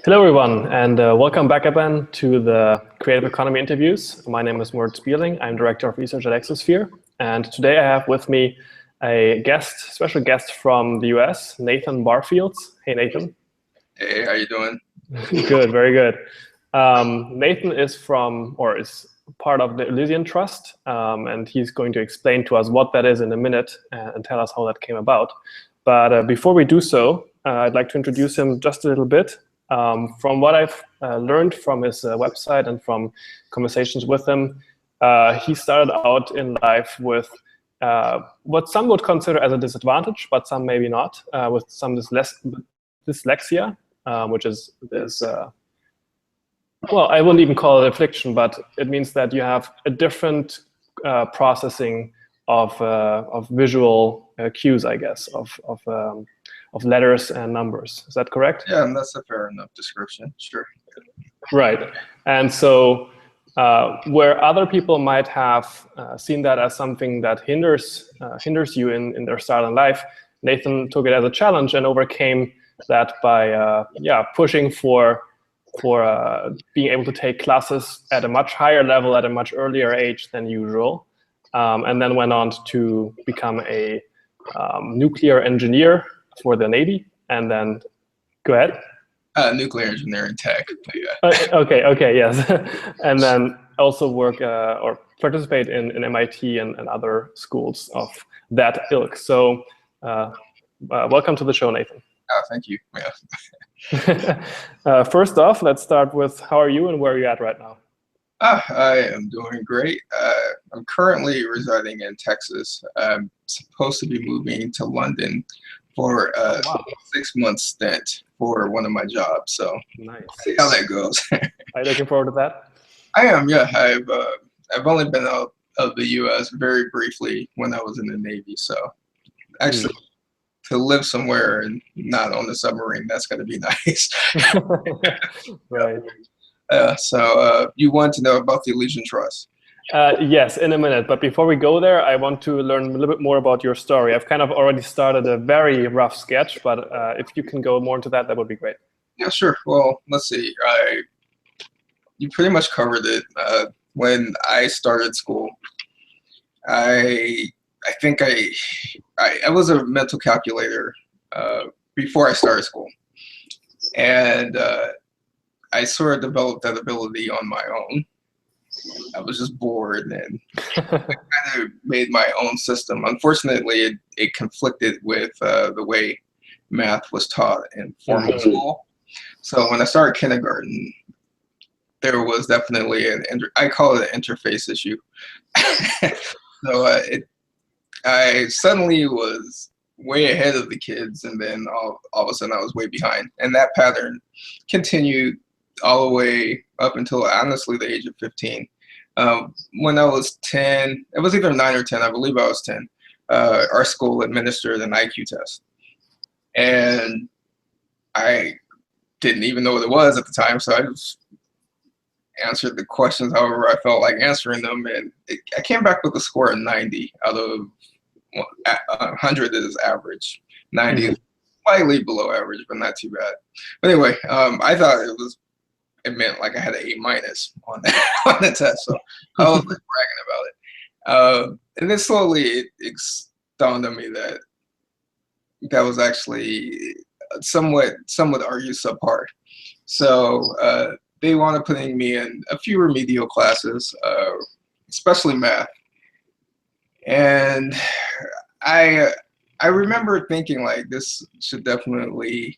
Hello, everyone, and welcome back again to the Creative Economy interviews. My name is Moritz Bierling. I'm Director of Research at Exosphere. And today I have with me a special guest from the US, Nathan Barfield. Hey, Nathan. Hey, how you doing? Good, very good. Nathan is part of the Elysian Trust, and he's going to explain to us what that is in a minute and tell us how that came about. But before we do so, I'd like to introduce him just a little bit. From what I've learned from his website and from conversations with him, he started out in life with what some would consider as a disadvantage, but some maybe not, with some dyslexia, which is this, well, I wouldn't even call it affliction, but it means that you have a different processing of visual cues, I guess, of letters and numbers. Is that correct? Yeah, and that's a fair enough description, sure. Right. And so where other people might have seen that as something that hinders you in their start in life, Nathan took it as a challenge and overcame that by pushing for being able to take classes at a much higher level at a much earlier age than usual, and then went on to become a nuclear engineer for the Navy, and then go ahead. Nuclear engineering tech. Yeah. Okay, yes, and then also work or participate in MIT and other schools of that ilk. So, welcome to the show, Nathan. Oh, thank you. Yeah. First off, let's start with how are you and where are you at right now? I am doing great. I'm currently residing in Texas. I'm supposed to be moving to London for a 6-month stint for one of my jobs. So nice. See how that goes. Are you looking forward to that? I am, yeah. I've only been out of the US very briefly when I was in the Navy. So actually to live somewhere and not on a submarine, that's gonna be nice. Right. So you want to know about the Allegiant Trust? Yes, in a minute. But before we go there, I want to learn a little bit more about your story. I've kind of already started a very rough sketch, but if you can go more into that, that would be great. Yeah, sure. Well, let's see. You pretty much covered it. When I started school, I think I was a mental calculator before I started school, and I sort of developed that ability on my own. I was just bored and I kind of made my own system. Unfortunately, it conflicted with the way math was taught in formal school. So when I started kindergarten, there was definitely I call it an interface issue. So I suddenly was way ahead of the kids, and then all of a sudden I was way behind. And that pattern continued all the way up until honestly the age of 15. When I was 10, it was either 9 or 10, I believe I was 10, our school administered an IQ test. And I didn't even know what it was at the time, so I just answered the questions however I felt like answering them, and I came back with a score of 90 out of 100 is average. 90 is slightly below average, but not too bad. But anyway, I thought it meant like I had an A- on the test, so I was like bragging about it. And then slowly it dawned on me that that was actually somewhat argue subpar. So they wanted putting me in a few remedial classes, especially math. And I remember thinking like this should definitely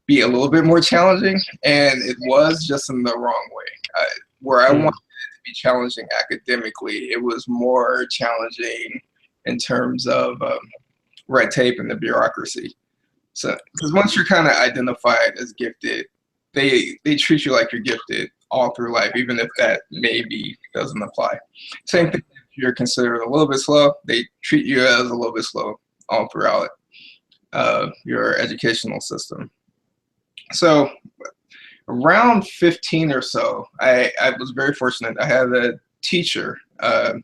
be a little bit more challenging, and it was just in the wrong way. Where I wanted it to be challenging academically, it was more challenging in terms of red tape and the bureaucracy. So, because once you're kind of identified as gifted, they treat you like you're gifted all through life, even if that maybe doesn't apply. Same thing if you're considered a little bit slow, they treat you as a little bit slow all throughout your educational system. So around 15 or so, I was very fortunate. I had a teacher. It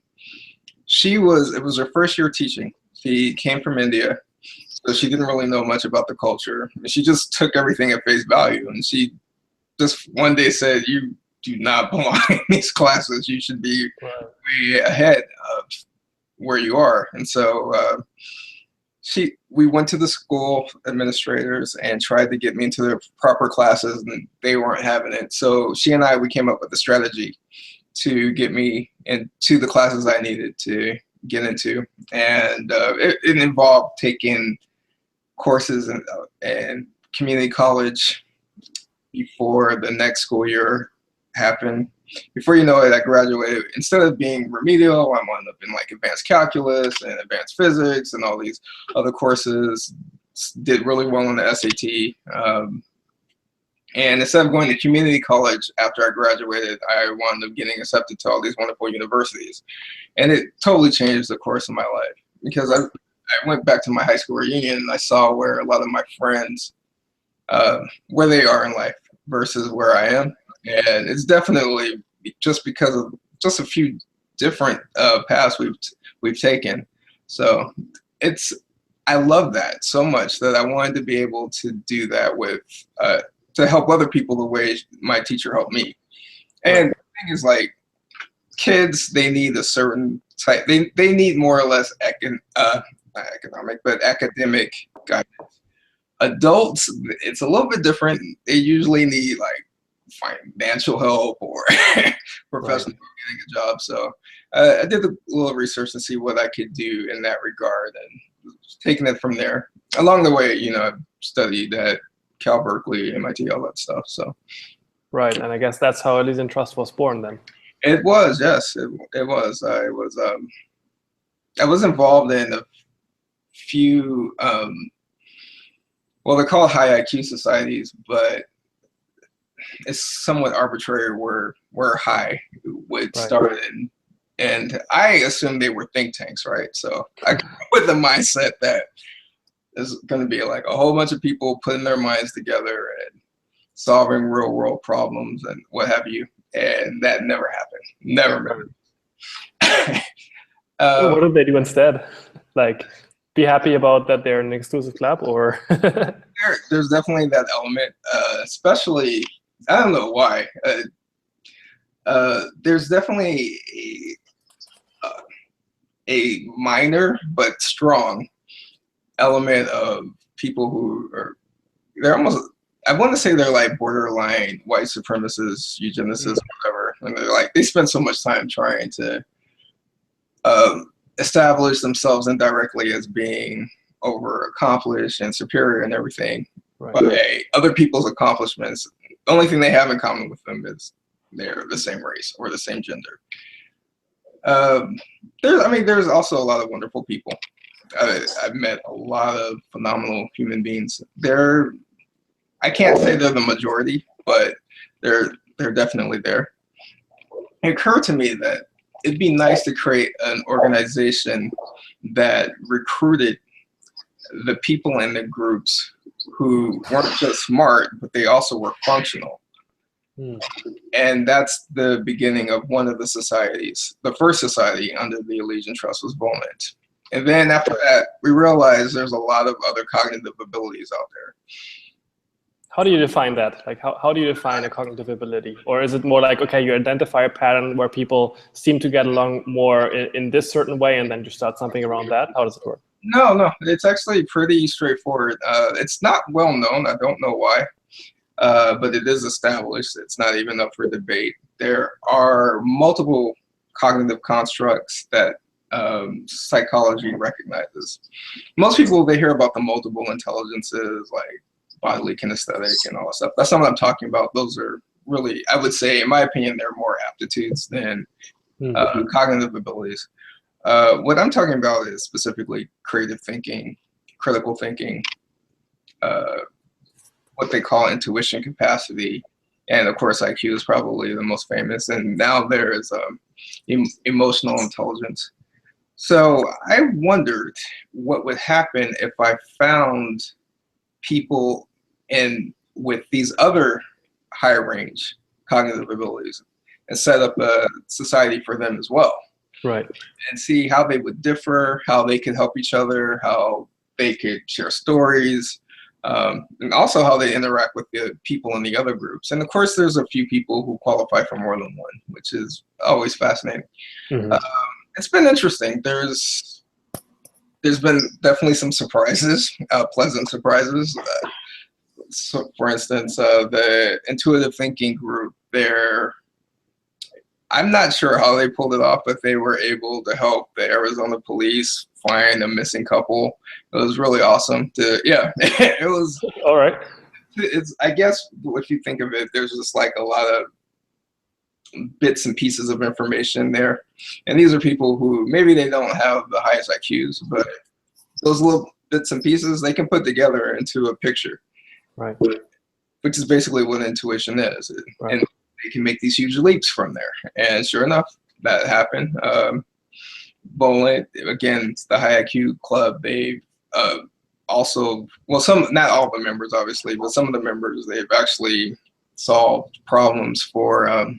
was her first year teaching. She came from India. So she didn't really know much about the culture. She just took everything at face value, and she just one day said, "You do not belong in these classes. You should be way ahead of where you are." And so we went to the school administrators and tried to get me into the proper classes, and they weren't having it. So we came up with a strategy to get me into the classes I needed to get into. And it involved taking courses in community college before the next school year happened. Before you know it, I graduated. Instead of being remedial, I wound up in like advanced calculus and advanced physics and all these other courses. Did really well on the SAT. And instead of going to community college after I graduated, I wound up getting accepted to all these wonderful universities. And it totally changed the course of my life, because I went back to my high school reunion and I saw where a lot of my friends, where they are in life versus where I am. And it's definitely just because of just a few different paths we've taken. So I love that so much that I wanted to be able to do that with, to help other people the way my teacher helped me. And the thing is, like, kids, they need a certain type, they need more or less not economic, but academic guidance. Adults, it's a little bit different. They usually need like financial help or professional getting a job. So I did a little research to see what I could do in that regard, and taking it from there. Along the way, I've studied at Cal, Berkeley, MIT, all that stuff. So right, and I guess that's how Elysian Trust was born then. It was, yes, it was. I was involved in a few, well, they're called high IQ societies, but it's somewhat arbitrary where high would start in. And I assumed they were think tanks, right? So I grew up with the mindset that there's going to be like a whole bunch of people putting their minds together and solving real world problems and what have you. And that never happened. Never. What did they do instead? Like, be happy about that they're an exclusive club, or? There's definitely that element, especially, I don't know why. There's definitely a minor but strong element of people who they're almost, I want to say they're like borderline white supremacists, eugenicists, whatever. And they're like, they spend so much time trying to establish themselves indirectly as being over accomplished and superior and everything by other people's accomplishments. The only thing they have in common with them is they're the same race or the same gender. There's also a lot of wonderful people. I've met a lot of phenomenal human beings. I can't say they're the majority, but they're definitely there. It occurred to me that it'd be nice to create an organization that recruited the people in the groups who weren't just smart, but they also were functional. And that's the beginning of one of the societies. The first society under the Allegiant Trust was Volment. And then after that, we realized there's a lot of other cognitive abilities out there. How do you define that? Like, how do you define a cognitive ability? Or is it more like, okay, you identify a pattern where people seem to get along more in this certain way, and then you start something around that? How does it work? No, it's actually pretty straightforward. It's not well known. I don't know why, but it is established. It's not even up for debate. There are multiple cognitive constructs that psychology recognizes. Most people, they hear about the multiple intelligences, like bodily kinesthetic and all that stuff. That's not what I'm talking about. Those are really, I would say, in my opinion, they're more aptitudes than cognitive abilities. What I'm talking about is specifically creative thinking, critical thinking, what they call intuition capacity, and of course IQ is probably the most famous. And now there is emotional intelligence. So I wondered what would happen if I found people with these other higher range cognitive abilities and set up a society for them as well. Right. And see how they would differ, how they could help each other, how they could share stories, and also how they interact with the people in the other groups. And of course, there's a few people who qualify for more than one, which is always fascinating. Mm-hmm. It's been interesting. There's been definitely some surprises, pleasant surprises. So for instance, the intuitive thinking group, I'm not sure how they pulled it off, but they were able to help the Arizona police find a missing couple. It was really awesome. It was. All right. I guess if you think of it, there's just like a lot of bits and pieces of information there. And these are people who maybe they don't have the highest IQs, but those little bits and pieces they can put together into a picture. Right. Which is basically what intuition is. Right. And they can make these huge leaps from there. And sure enough, that happened. Bowling, again, it's the high IQ club. They've also, well, not all the members, obviously, but some of the members, they've actually solved problems for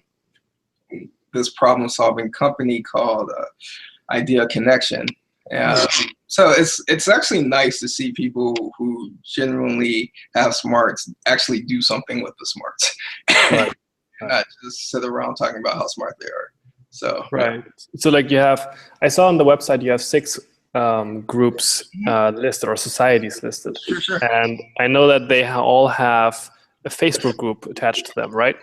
this problem-solving company called Idea Connection. So it's actually nice to see people who genuinely have smarts actually do something with the smarts, right. Not just sit around talking about how smart they are. So right. So like I saw on the website you have 6 groups listed or societies listed. Sure. And I know that they all have a Facebook group attached to them, right?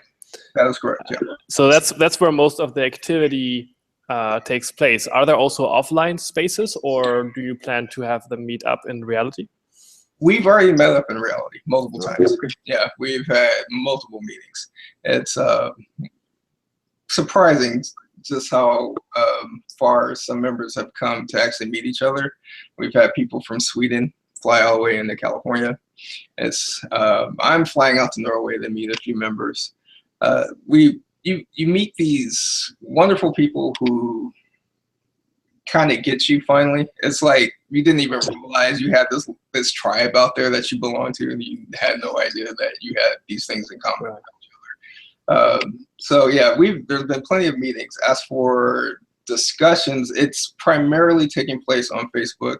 That is correct. Yeah. So that's where most of the activity takes place. Are there also offline spaces, or do you plan to have them meet up in reality? We've already met up in reality multiple times. Yeah, we've had multiple meetings. It's surprising just how far some members have come to actually meet each other. We've had people from Sweden fly all the way into California. I'm flying out to Norway to meet a few members. You meet these wonderful people who kind of get you finally. It's like you didn't even realize you had this tribe out there that you belong to, and you had no idea that you had these things in common with each other. So yeah, there's been plenty of meetings. As for discussions, it's primarily taking place on Facebook.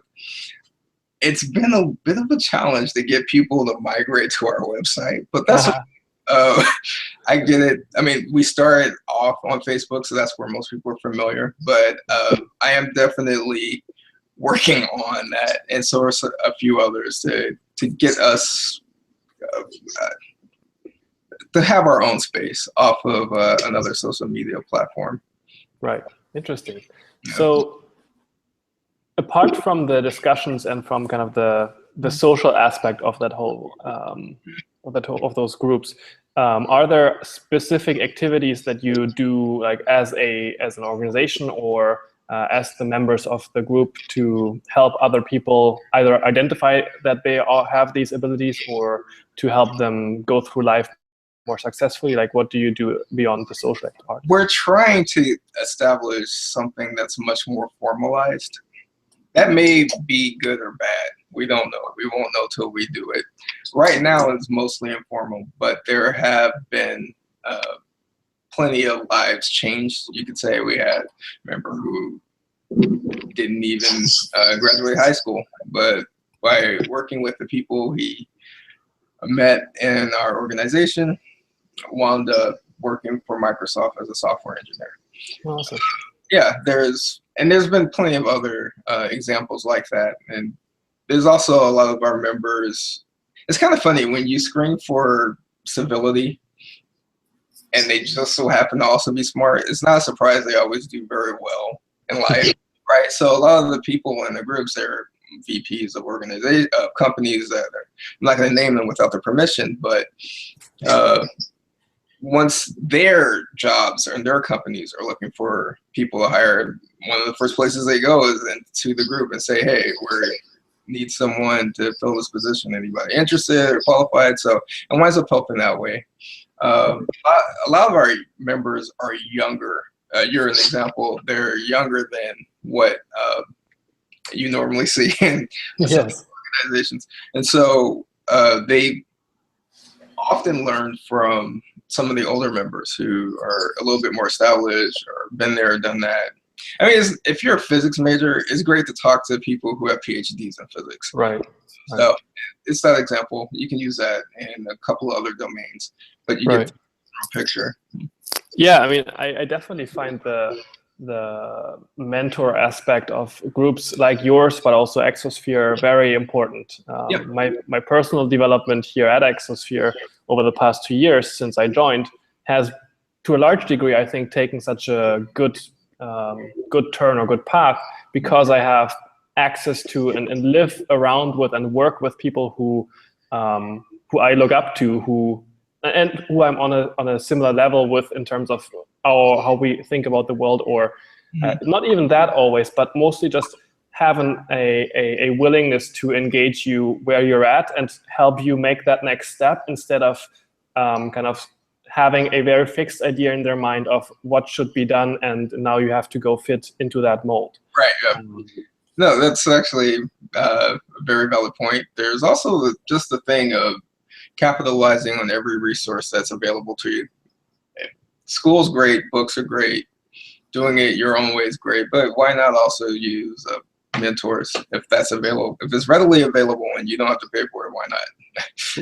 It's been a bit of a challenge to get people to migrate to our website, but that's I get it. I mean, we started off on Facebook, so that's where most people are familiar, but I am definitely working on that, and so are a few others to get us to have our own space off of another social media platform. Right. Interesting. Yeah. So apart from the discussions and from kind of the social aspect of that whole of those groups, are there specific activities that you do, like as an organization or as the members of the group, to help other people either identify that they all have these abilities or to help them go through life more successfully? Like, what do you do beyond the social part? We're trying to establish something that's much more formalized. That may be good or bad. We don't know. We won't know till we do it. Right now, it's mostly informal, but there have been plenty of lives changed. You could say we had a member who didn't even graduate high school, but by working with the people he met in our organization, wound up working for Microsoft as a software engineer. Awesome. Yeah, there's been plenty of other examples like that. And there's also a lot of our members. It's kind of funny when you screen for civility and they just so happen to also be smart. It's not a surprise they always do very well in life, right? So a lot of the people in the groups, they're VPs of organizations, companies that I'm not going to name them without their permission, but once their jobs and their companies are looking for people to hire, one of the first places they go is into the group and say, hey, we need someone to fill this position. Anybody interested or qualified? So it winds up helping that way. A lot of our members are younger. You're an example. They're younger than what you normally see in some organizations. And so they often learn from some of the older members who are a little bit more established or been there, done that. I mean, if you're a physics major, it's great to talk to people who have PhDs in physics. Right. So it's that example. You can use that in a couple of other domains, but you get the picture. Yeah, I mean, I definitely find the mentor aspect of groups like yours, but also Exosphere, very important. My personal development here at Exosphere over the past 2 years since I joined has, to a large degree, I think, taken such a good turn or good path because I have access to and live around with and work with people who I look up to, and who I'm on a similar level with in terms of how we think about the world, or not even that always, but mostly just having a willingness to engage you where you're at and help you make that next step, instead of kind of having a very fixed idea in their mind of what should be done, and now you have to go fit into that mold. Right. Yeah. No, that's actually a very valid point. There's also just the thing of capitalizing on every resource that's available to you. School's great, books are great, doing it your own way is great, but why not also use mentors if that's available? If it's readily available and you don't have to pay for it, why not?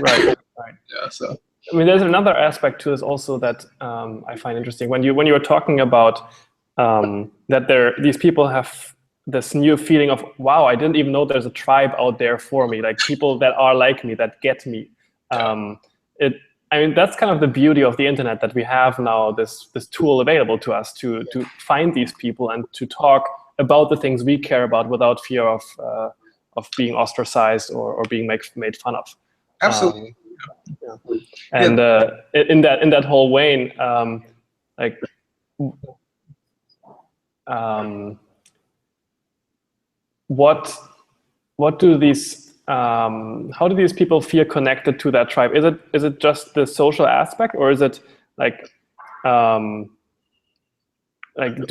Right. Yeah. So I mean, there's another aspect to this also that I find interesting. When you were talking about that these people have this new feeling of, wow, I didn't even know there's a tribe out there for me, like people that are like me, that get me. I mean, that's kind of the beauty of the internet, that we have now this tool available to us to find these people and to talk about the things we care about without fear of being ostracized or being made fun of. Absolutely. And in that whole vein, like, what do these how do these people feel connected to that tribe? Is it just the social aspect, or is it like do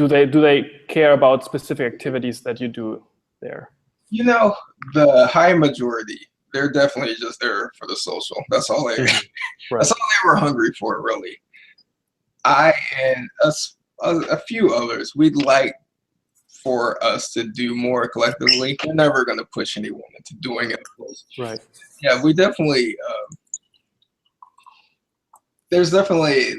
they care about specific activities that you do there? You know, the high majority, they're definitely just there for the social. That's all they that's all they were hungry for, really. I and us, a few others, we'd like for us to do more collectively. We're never going to push anyone into doing it. Right. Yeah, we definitely, there's definitely,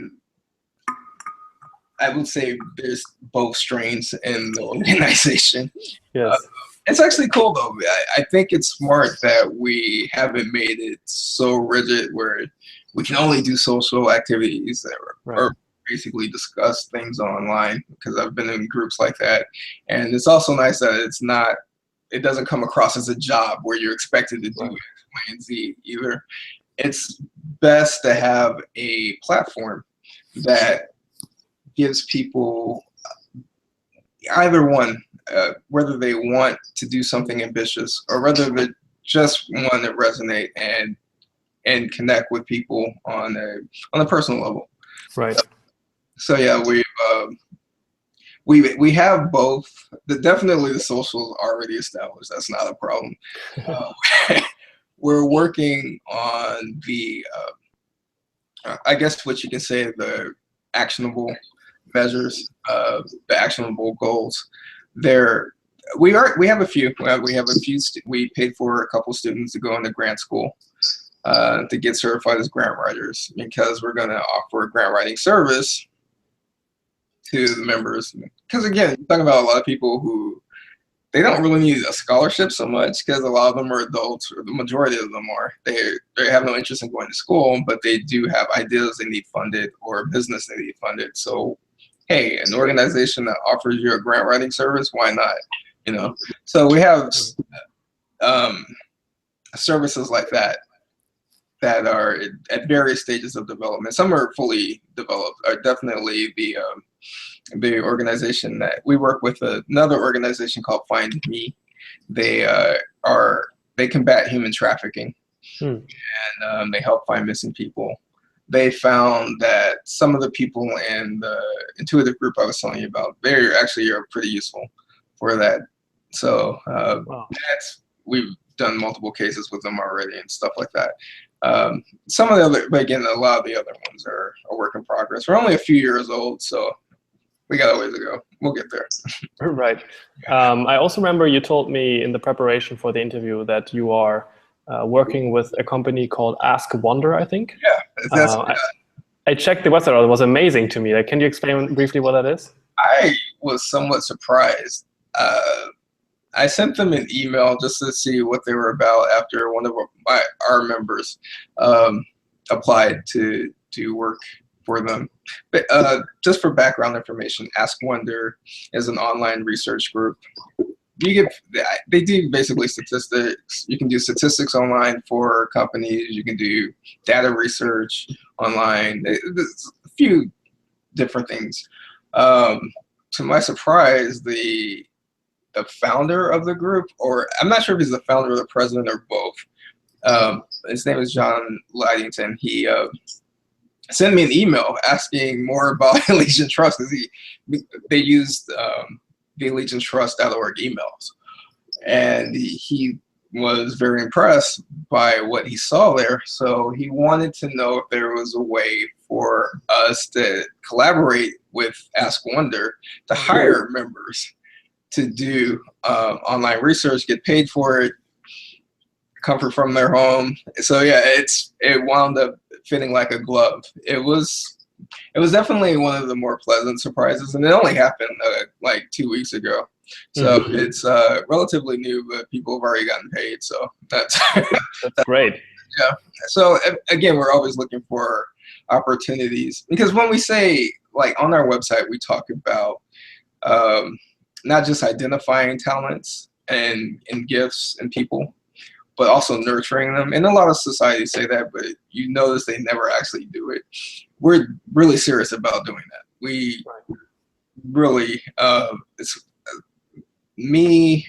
I would say there's both strains in the organization. Yes. It's actually cool though. I think it's smart that we haven't made it so rigid where we can only do social activities that or basically discuss things online, because I've been in groups like that. And it's also nice that it doesn't come across as a job where you're expected to do X, Y, and Z either. It's best to have a platform that gives people either one, whether they want to do something ambitious or whether they just want to resonate and connect with people on a personal level. Right. So yeah, we have both. Definitely the social is already established. That's not a problem. We're working on the, I guess what you can say, the actionable measures, the actionable goals. We have a few. We paid for a couple students to go into grant school to get certified as grant writers, because we're going to offer a grant writing service to the members. Because again, you're talking about a lot of people who they don't really need a scholarship so much, because a lot of them are adults, or the majority of them are. They have no interest in going to school, but they do have ideas they need funded, or a business they need funded. So hey, an organization that offers you a grant writing service, why not? You know, so we have services like that are at various stages of development. Some are fully developed. Are definitely the organization that we work with, another organization called Find Me. They combat human trafficking, and they help find missing people. They found that some of the people in the intuitive group I was telling you about, they actually are pretty useful for that. So we've done multiple cases with them already and stuff like that. Some of the other, but again, a lot of the other ones are a work in progress. We're only a few years old, so we got a ways to go. We'll get there. Right. I also remember you told me in the preparation for the interview that you are working with a company called Ask Wonder, I think. Yeah, that's. I checked the website. It was amazing to me. Like, can you explain briefly what that is? I was somewhat surprised. I sent them an email just to see what they were about after one of our members applied to work for them. But just for background information, Ask Wonder is an online research group. They do basically statistics. You can do statistics online for companies. You can do data research online. There's a few different things. To my surprise, the founder of the group, or I'm not sure if he's the founder or the president or both. His name is John Lightington. He sent me an email asking more about Allegiant Trust because they used the AllegiantTrust.org emails, and he was very impressed by what he saw there. So he wanted to know if there was a way for us to collaborate with Ask Wonder to hire members to do online research, get paid for it, comfort from their home. So yeah, it wound up fitting like a glove. It was definitely one of the more pleasant surprises, and it only happened like 2 weeks ago. So it's relatively new, but people have already gotten paid. So that's great. Yeah. So again, we're always looking for opportunities, because when we say, like, on our website, we talk about not just identifying talents and gifts in people, but also nurturing them. And a lot of societies say that, but you notice they never actually do it. We're really serious about doing that. We really, it's me,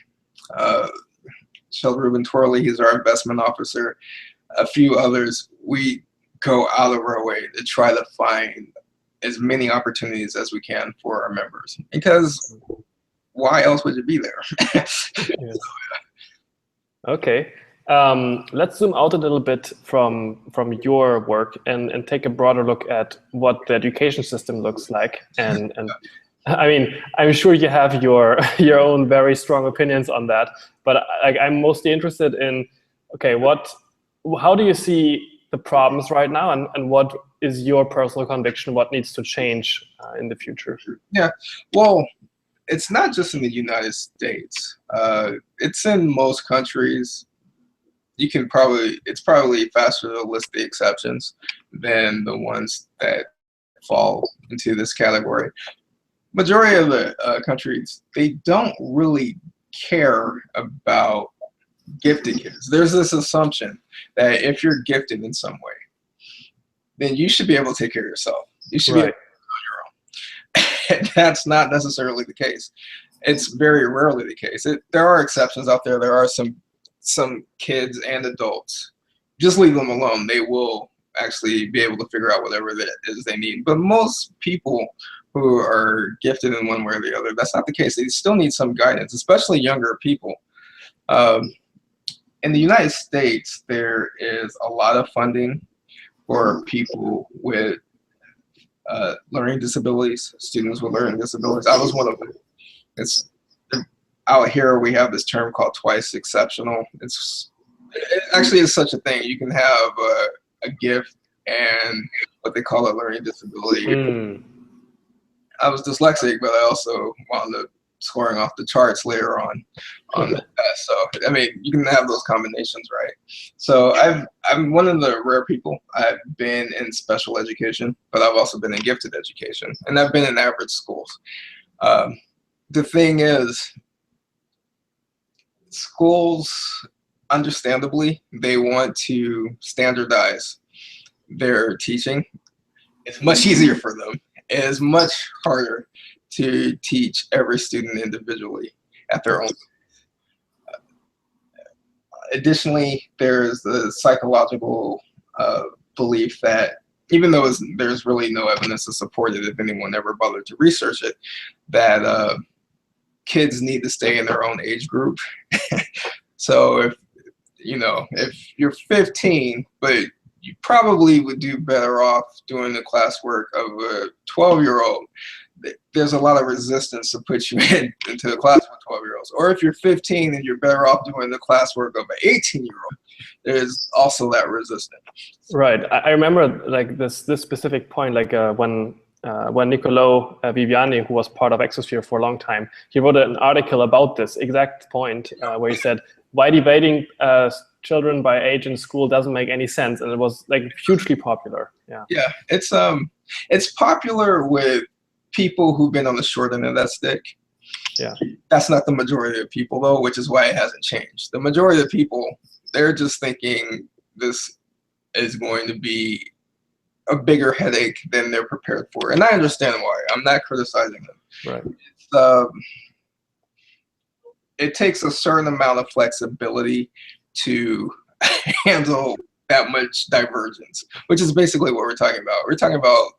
Sheldon Rubin Twirly, he's our investment officer, a few others. We go out of our way to try to find as many opportunities as we can for our members, because why else would you be there? Yes. Okay. Let's zoom out a little bit from your work and take a broader look at what the education system looks like. And I mean, I'm sure you have your own very strong opinions on that, but I'm mostly interested in, okay, how do you see the problems right now, and what is your personal conviction? What needs to change in the future? Yeah, well, it's not just in the United States. It's in most countries. It's probably faster to list the exceptions than the ones that fall into this category. Majority of the countries, they don't really care about gifted kids. There's this assumption that if you're gifted in some way, then you should be able to take care of yourself. You should be able to do it on your own. And that's not necessarily the case. It's very rarely the case. There are exceptions out there. There are some kids and adults. Just leave them alone. They will actually be able to figure out whatever it is they need. But most people who are gifted in one way or the other, that's not the case. They still need some guidance, especially younger people. In the United States, there is a lot of funding for people with learning disabilities, students with learning disabilities. I was one of them. Out here, we have this term called twice exceptional. It actually is such a thing. You can have a gift and what they call a learning disability. I was dyslexic, but I also wound up scoring off the charts later on the test. So I mean, you can have those combinations, right? So I'm one of the rare people. I've been in special education, but I've also been in gifted education, and I've been in average schools. The thing is, schools, understandably, they want to standardize their teaching. It's much easier for them. It is much harder to teach every student individually at their own. Additionally, there's the psychological belief that, even though there's really no evidence to support it, if anyone ever bothered to research it, that kids need to stay in their own age group. So if you're 15, but you probably would do better off doing the classwork of a 12-year-old, there's a lot of resistance to put you into a class with 12-year-olds. Or if you're 15 and you're better off doing the classwork of an 18-year-old, there's also that resistance. Right. I remember like this specific point, like when Niccolò Viviani, who was part of Exosphere for a long time, he wrote an article about this exact point where he said, why dividing children by age in school doesn't make any sense, and it was like hugely popular. Yeah, it's popular with people who've been on the short end of that stick. Yeah, that's not the majority of people though, which is why it hasn't changed. The majority of people, they're just thinking this is going to be a bigger headache than they're prepared for, and I understand why. I'm not criticizing them. Right. It takes a certain amount of flexibility to handle that much divergence, which is basically what we're talking about. We're talking about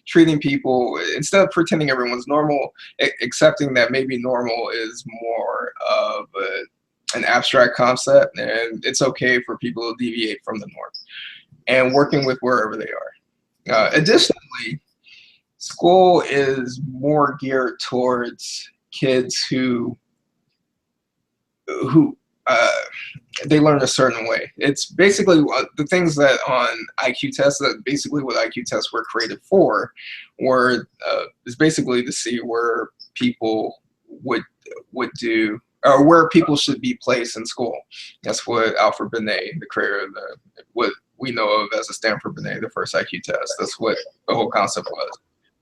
treating people, instead of pretending everyone's normal, accepting that maybe normal is more of an abstract concept, and it's okay for people to deviate from the norm, and working with wherever they are. Additionally, school is more geared towards kids who they learn a certain way. It's basically the things that on IQ tests, that basically what IQ tests were created for, is basically to see where people would do, or where people should be placed in school. That's what Alfred Binet, the creator of what we know of as the Stanford-Binet, the first IQ test. That's what the whole concept was.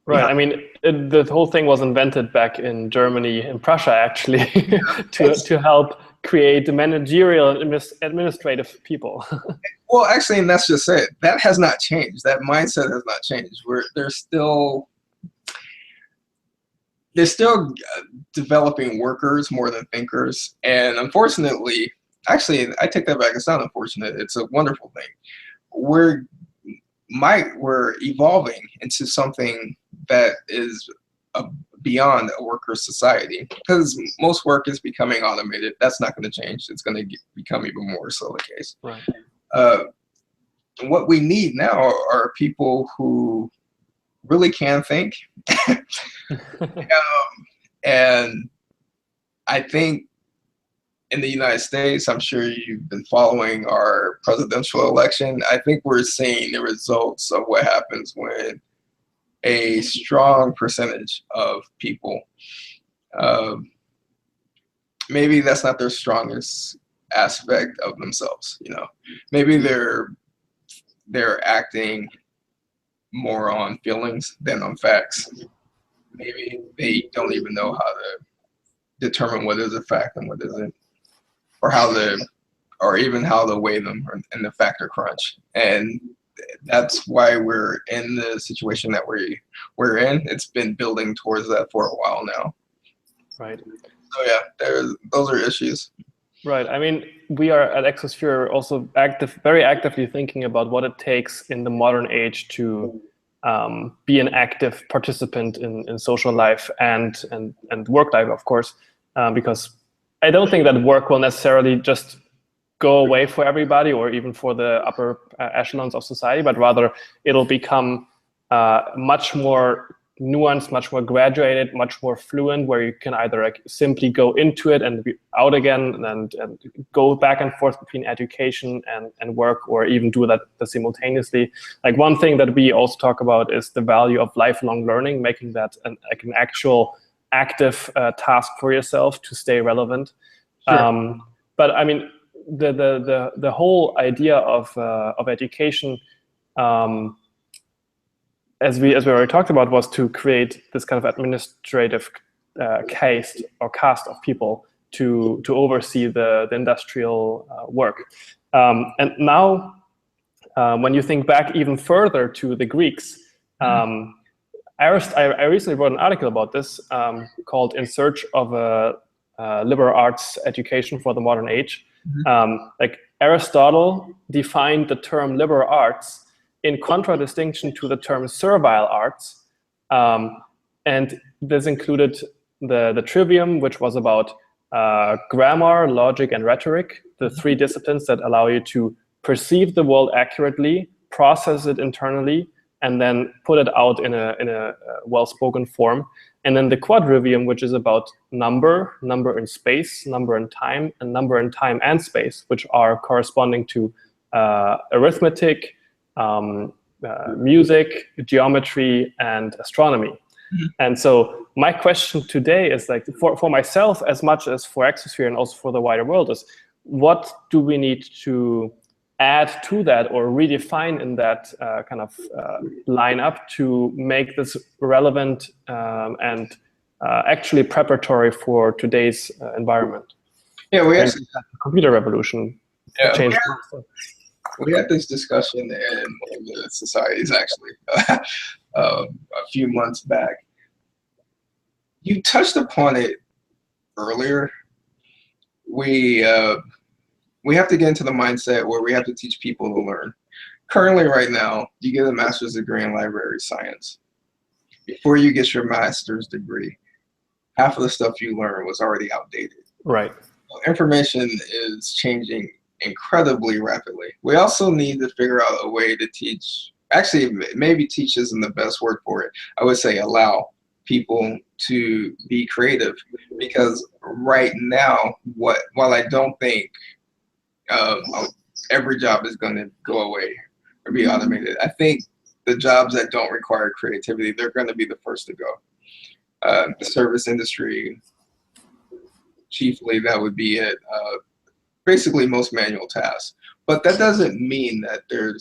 Right. I mean, the whole thing was invented back in Germany, in Prussia, actually, to help create the managerial and administrative people. Well, actually, and that's just it. That has not changed. That mindset has not changed. They're still developing workers more than thinkers. And unfortunately, actually, I take that back. It's not unfortunate. It's a wonderful thing. We're evolving into something that is beyond a worker society, because most work is becoming automated. That's not going to change. It's going to become even more so the case. Right. What we need now are people who really can think. And I think in the United States, I'm sure you've been following our presidential election. I think we're seeing the results of what happens when a strong percentage of people, maybe that's not their strongest aspect of themselves. Maybe they're acting more on feelings than on facts. Maybe they don't even know how to determine what is a fact and what isn't, or even how to weigh them in the factor crunch. And that's why we're in the situation that we're in. It's been building towards that for a while now. Right. So yeah, those are issues. Right. I mean, we are at Exosphere also very actively thinking about what it takes in the modern age to be an active participant in social life and work life, of course, because I don't think that work will necessarily just go away for everybody or even for the upper echelons of society, but rather it'll become much more nuanced, much more graduated, much more fluent, where you can either simply go into it and be out again and go back and forth between education and work, or even do that simultaneously. Like one thing that we also talk about is the value of lifelong learning, making that an actual active task for yourself to stay relevant. Sure. But I mean, the whole idea of education, as we already talked about, was to create this kind of administrative cast of people to oversee the industrial work. And now, when you think back even further to the Greeks, I recently wrote an article about this called "In Search of a Liberal Arts Education for the Modern Age." Like Aristotle defined the term liberal arts in contradistinction to the term servile arts, and this included the trivium, which was about grammar, logic, and rhetoric, the three disciplines that allow you to perceive the world accurately, process it internally, and then put it out in a well-spoken form. And then the quadrivium, which is about number in space, number in time, and number in time and space, which are corresponding to arithmetic, music, geometry, and astronomy. Mm-hmm. And so my question today is, like, for myself as much as for Exosphere and also for the wider world, is what do we need to add to that or redefine in that kind of lineup to make this relevant and actually preparatory for today's environment? Yeah, we actually the computer revolution changed. We had this discussion in the societies actually a few months back. You touched upon it earlier. We have to get into the mindset where we have to teach people to learn. Currently, right now, you get a master's degree in library science. Before you get your master's degree, half of the stuff you learned was already outdated. Right. Information is changing incredibly rapidly. We also need to figure out a way to teach, actually maybe teach isn't the best word for it. I would say allow people to be creative, because right now, while I don't think every job is going to go away or be automated, I think the jobs that don't require creativity, they're going to be the first to go. The service industry, chiefly, that would be it. Basically most manual tasks, but that doesn't mean that they're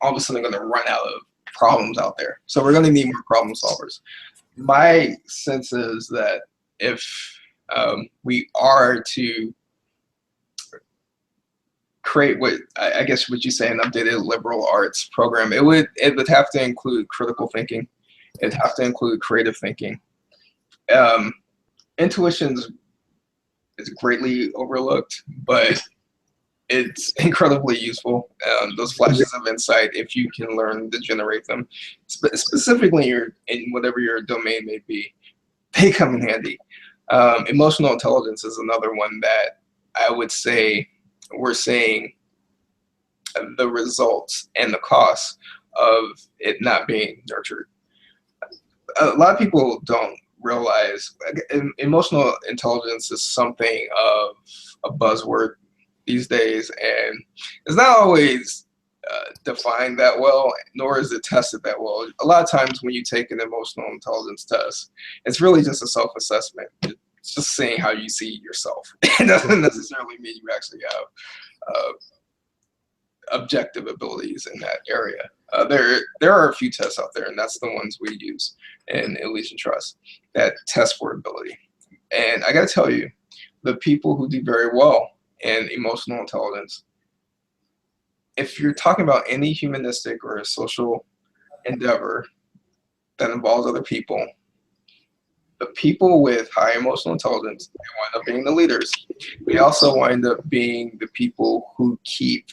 all of a sudden going to run out of problems out there. So we're going to need more problem solvers. My sense is that if we are to create what I guess what you say an updated liberal arts program, it would have to include critical thinking. It'd have to include creative thinking. Intuition's is greatly overlooked, but it's incredibly useful. Those flashes of insight, if you can learn to generate them, specifically in whatever your domain may be, they come in handy. Emotional intelligence is another one that I would say we're seeing the results and the costs of it not being nurtured. A lot of people don't realize emotional intelligence is something of a buzzword these days, and it's not always defined that well, nor is it tested that well. A lot of times when you take an emotional intelligence test, it's really just a self-assessment. It's just saying how you see yourself. It doesn't necessarily mean you actually have objective abilities in that area. There are a few tests out there, and that's the ones we use in Elysian Trust that test for ability. And I got to tell you, the people who do very well in emotional intelligence, if you're talking about any humanistic or a social endeavor that involves other people, the people with high emotional intelligence, they wind up being the leaders. We also wind up being the people who keep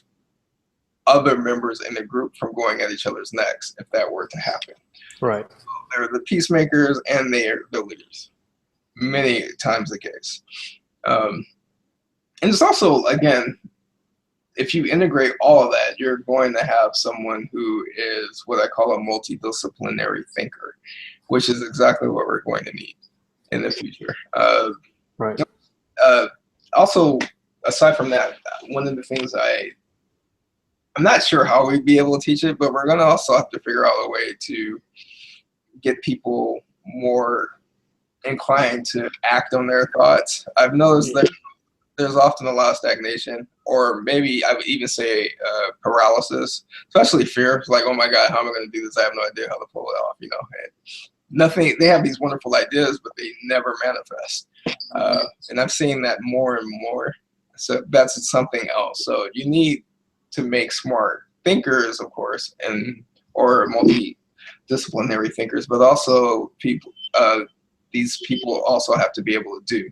other members in the group from going at each other's necks if that were to happen. Right. So they're the peacemakers and they're the leaders. Many times the case. And it's also, again, if you integrate all of that, you're going to have someone who is what I call a multidisciplinary thinker, which is exactly what we're going to need in the future. Right. Also, aside from that, one of the things I'm not sure how we'd be able to teach it, but we're going to also have to figure out a way to get people more inclined to act on their thoughts. I've noticed that there's often a lot of stagnation, or maybe I would even say paralysis, especially fear. It's like, oh my God, how am I going to do this? I have no idea how to pull it off, you know. And nothing. They have these wonderful ideas, but they never manifest. And I've seen that more and more. So that's something else. So you need to make smart thinkers, of course, or multidisciplinary thinkers, but also people. These people also have to be able to do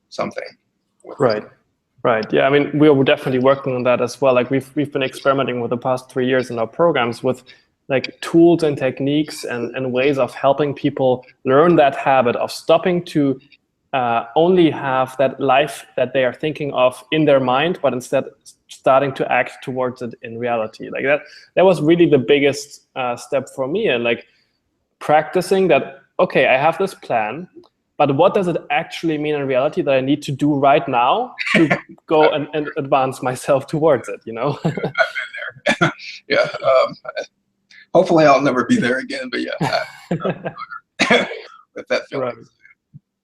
something. Right. Right. Yeah. I mean, we're definitely working on that as well. Like we've been experimenting with the past 3 years in our programs with like tools and techniques and ways of helping people learn that habit of stopping to only have that life that they are thinking of in their mind, but instead starting to act towards it in reality. Like that was really the biggest step for me, and like practicing that, okay, I have this plan, but what does it actually mean in reality that I need to do right now to go and advance myself towards it, you know? I've been there. Yeah. Hopefully I'll never be there again, but yeah. With that feeling.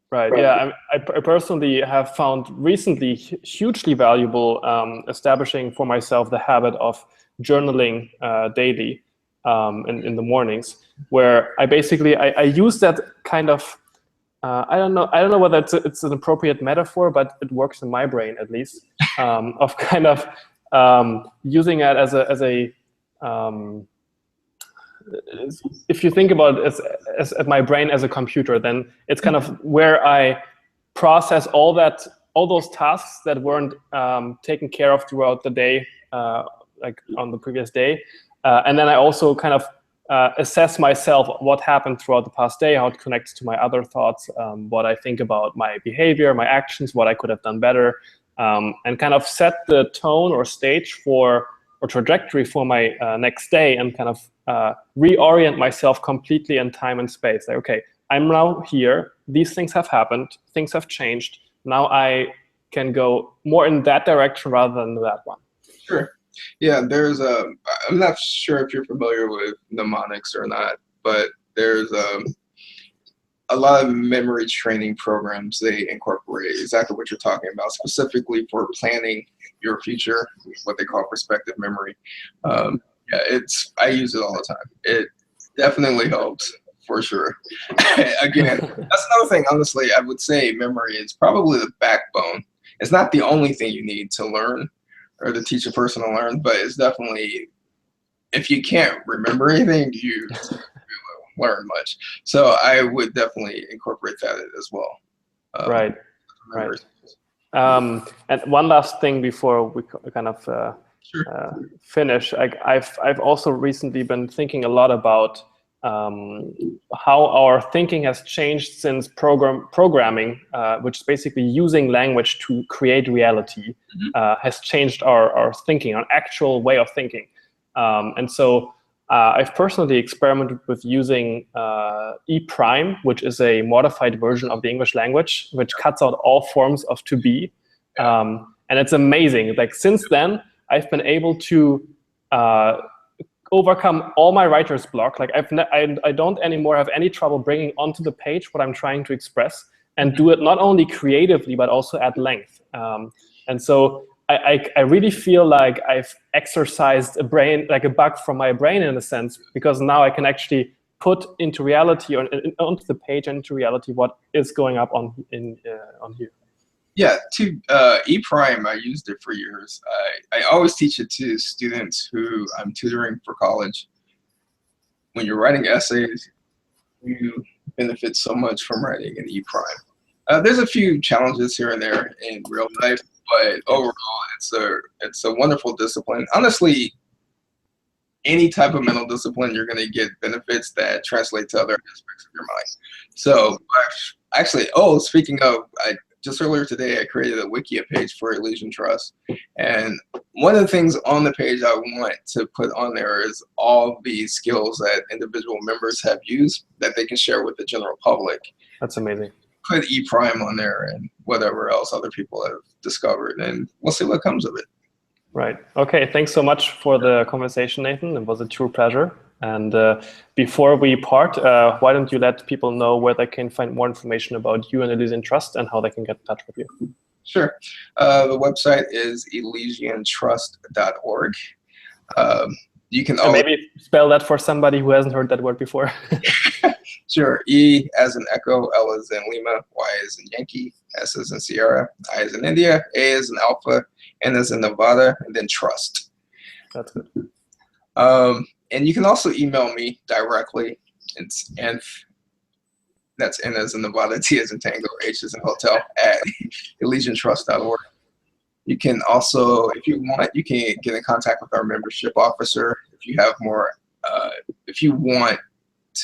Right. Yeah. I personally have found recently hugely valuable establishing for myself the habit of journaling daily in the mornings, where I basically I use that kind of I don't know whether it's an appropriate metaphor, but it works in my brain at least, of kind of using it as a if you think about it as my brain as a computer, then it's kind of where I process all those tasks that weren't taken care of throughout the day, like on the previous day, and then I also kind of assess myself, what happened throughout the past day, how it connects to my other thoughts, what I think about my behavior, my actions, what I could have done better, and kind of set the tone or stage for or trajectory for my next day, and kind of reorient myself completely in time and space. Like, okay, I'm now here, these things have happened, things have changed, now I can go more in that direction rather than that one. Sure. Yeah, I'm not sure if you're familiar with mnemonics or not, but there's a lot of memory training programs. They incorporate exactly what you're talking about, specifically for planning your future, what they call perspective memory. Yeah, I use it all the time. It definitely helps, for sure. Again, that's another thing, honestly, I would say memory is probably the backbone. It's not the only thing you need to learn or to teach a person to learn, but it's definitely, if you can't remember anything, you will learn much. So I would definitely incorporate that as well. Right. And one last thing before we kind of finish. I've also recently been thinking a lot about how our thinking has changed since programming, which is basically using language to create reality, has changed our thinking, our actual way of thinking. And so I've personally experimented with using E prime, which is a modified version of the English language, which cuts out all forms of to be. And it's amazing. Like, since then, I've been able to overcome all my writer's block. Like, I don't anymore have any trouble bringing onto the page what I'm trying to express, and do it not only creatively, but also at length. And so I really feel like I've exercised a bug from my brain, in a sense, because now I can actually put into reality, or onto the page and into reality, what is going up on here. Yeah, E prime, I used it for years. I always teach it to students who I'm tutoring for college. When you're writing essays, you benefit so much from writing in E prime. There's a few challenges here and there in real life, but overall, it's a wonderful discipline. Honestly, any type of mental discipline, you're going to get benefits that translate to other aspects of your mind. So actually, speaking of, just earlier today, I created a Wikia page for Elysian Trust. And one of the things on the page I want to put on there is all the skills that individual members have used that they can share with the general public. That's amazing. Put E prime on there and whatever else other people have discovered, and we'll see what comes of it. Right. Okay. Thanks so much for the conversation, Nathan. It was a true pleasure. And before we part, why don't you let people know where they can find more information about you and Elysian Trust, and how they can get in touch with you? Sure. The website is elysiantrust.org. You can maybe spell that for somebody who hasn't heard that word before. Sure. E as in Echo, L as in Lima, Y as in Yankee, S as in Sierra, I as in India, A as in Alpha, N as in Nevada, and then Trust. That's good. And you can also email me directly. It's that's N as in Nevada, T as in Tango, H as in Hotel, at elysiantrust.org. You can also, if you want, you can get in contact with our membership officer. If you have more, if you want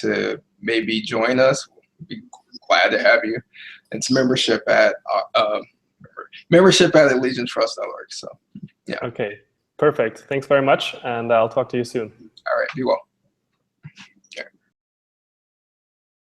to maybe join us, we'd be glad to have you. It's membership at elysiantrust.org. So Yeah. Okay, perfect. Thanks very much, and I'll talk to you soon. All right, be well.